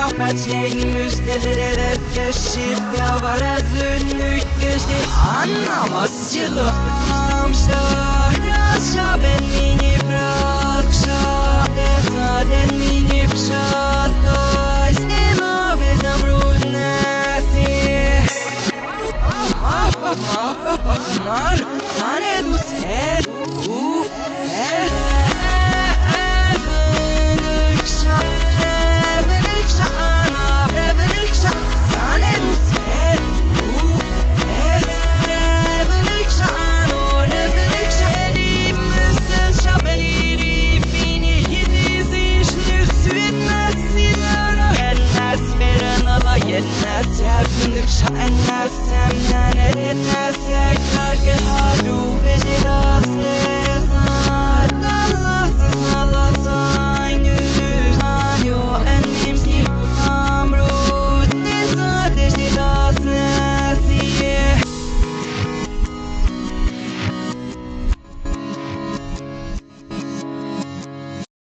Müjdeler keşif yavara zünlük geçti anlamazcılık Amşa beni bırakşa Desaden beni bırakşa İstima ve zamrud nasi Mar Tane du ser الناس يعرفون بشأن الناس سمنا نريد